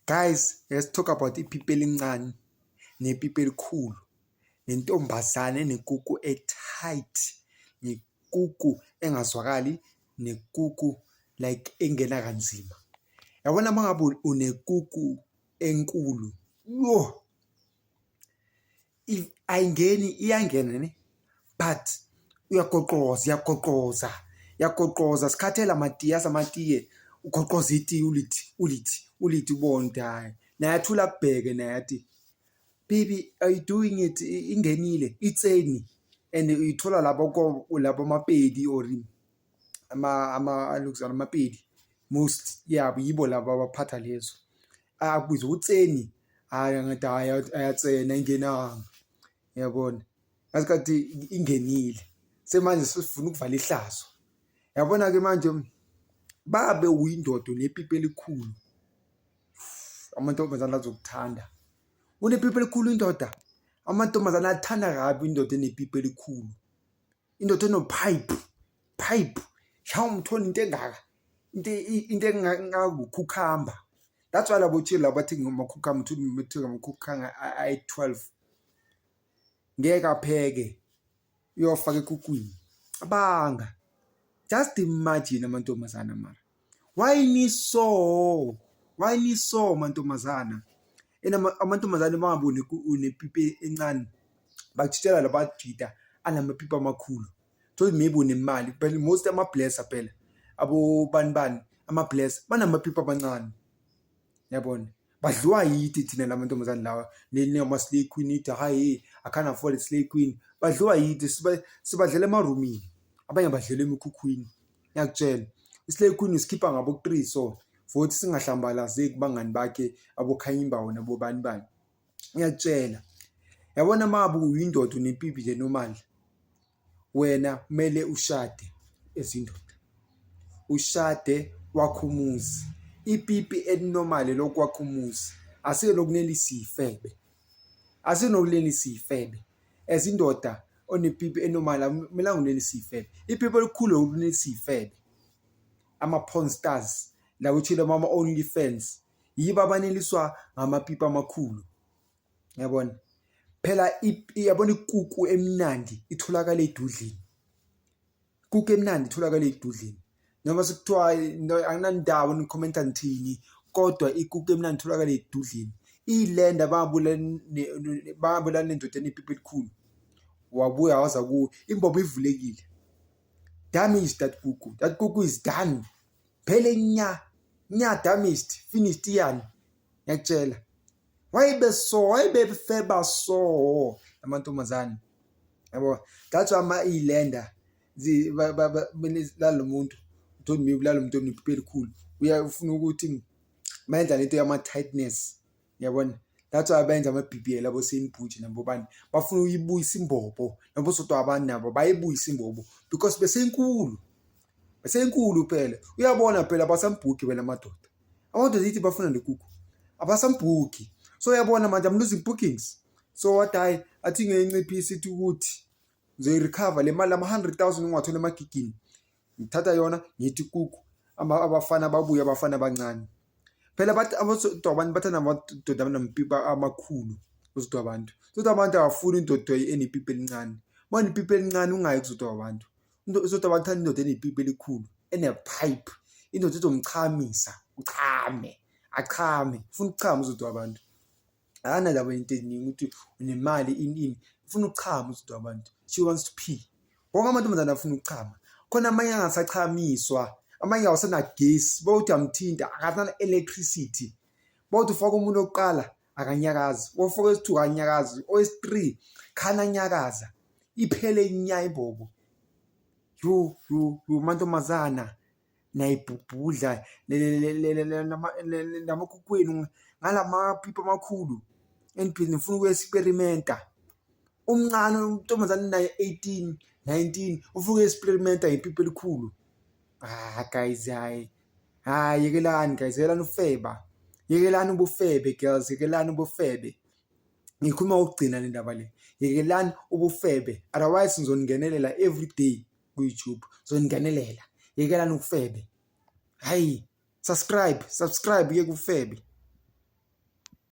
Guys, let's talk about ipipi elincane nepipi elikhulu, nentombazane enekuku e-tight, nekuku engazwakali, nekuku like engena kanzima. Yabona mangabe unekuku enkulu, yo ayingeni iyangena ne, but uyagoqoza sikhathela amatiye ugoqoza itiye ulithi ubonke hayi naye athula abheke naye athi baby are you doing it, ingenile itseni, and uyithola labo amapedi or amapedi most yabo yibo labo abaphatha lezo akubiza utseni hayi ngathi ayatsena ingenanga, yabona ngasikhathi ingenile semanje sifuna ukuvala ihlazo. Yabona ke manje babe uyindoda nepipi elikhulu, amantombazane azokuthanda unepipi elikhulu indoda, amantombazane athanda kabi indoda enepipi elikhulu, indoda pipe shawu umthola into engaka, into engakukhukhamba. That's why labo chila bathi ngamakhukhamba uthi ngamakhukhanga ay-12 ngeke apheke uyofaka ekukwini abanga. Just imagine amantombazana mara, why ni so mantombazana, amantombazane bangaboni unepipi encane bakutshela labajida anamapipi amakhulu, so maybe unemali phela. Most ama-blesser phela abo bani ama-blesser banamapipi amancane, yabona badliwa yithi thina lamantombazane lawa ama-slay queen ithi hayi I can't afford a slay queen, badliwa yithi sibadlela emarumini, abanye badlela emikhukhwini. Ngiyakutshela islay queen isikhipha ngabo 3 so futhi singahlambalazeki bangani bakhe abokhanyimbawo nabo bani. Ngiyakutshela yabona mabu uyindoda unepipi nje normal, wena kumele ushade ezindoda, ushade wakho umuzi. Ipipi enormal lokwakho umuzi asilokunelisa ifebe, ezindoda onepipi enormal kumele ungenelisa ifebe. Ipipi elikhulu ukunelisa ifebe. Ama-porn stars labo chila mama only fans yiba abaneliswa ngamapipi amakhulu, yabona phela yabona ikuku emnandi itholakala edudlini, ikuku emnandi itholakala edudlini. Noma sekuthiwa anginandawo nikhomenta ngithini, kodwa ikuku emnandi itholakala edudlini. Ilenda babula nendoda enepipi elikhulu, wabuya waza kuwe imbobo ivulekile, damaged that kuku is done phele nya damaged, finished yani. Ngiyakutshela wayebefeba so amantombazane, yabo. That's why ilenda lalo muntu uthoni maybe lalo muntu onepipi elikhulu uyafuna ukuthi mayenza lento yama-tightness, yabona. That's why benza ama-BBL abo senibhuji nabo bani bafuna uyibuyisa imbobo, nabo sodwa abantu nabo bayibuyisa imbobo because besenkulu phela. Uyabona phela abasambhuki phela amadoda yithi bafuna lekuku abasambhuki, so uyabona manje I'm losing bookings, so what I think ngenciphisa ithi ukuthi ngizoyirecover le mali ama-100,000 ungathola emagigini, ngithatha yona ngithi kuku abafana babuye, abafana abancane phela bathi abasodwa abantu bathanda amadoda anamapipi amakhulu. Usodwa abantu abafuni indoda enepipi elincane. Manje ipipi elincane ungayi kusodwa abantu, usodwa abantu bathanda indoda enepipi elikhulu ene-pipe, indoda ezomchamisa achame, ufuna ukuchama usodwa abantu. Ana labo into eziningi ukuthi unemali ini ufuna ukuchama usodwa abantu. She wants to pee. Wonke amantombazane afuna ukuchama, khona amanye angasachamiswa, amanye awusenagesi, bawuthi amthinta akasana-electricity, bawuthi ufaka umuntu wokuqala akanyakazi, wofaka wesi-2 akanyakazi, owesi-3 khananyakaza, iphele nya imbobo. Yo mantombazana nayibhubhudla namakhukwenu ngalamapipi amakhulu endibhizi nifuna uku-experimenta. Umncane untombazane naye 18, 19 ufuna uku-experimenta ngepipi elikhulu. Guys hayi yekelani guys, yekelani ubufebe girls, yekelani ubufebe. Ngikhuluma ukugcina le ndaba le, yekelani ubufebe, otherwise ngizoningenelela every day ku-YouTube, ngizoningenelela. Yekelani ubufebe, hayi subscribe ye kufebe.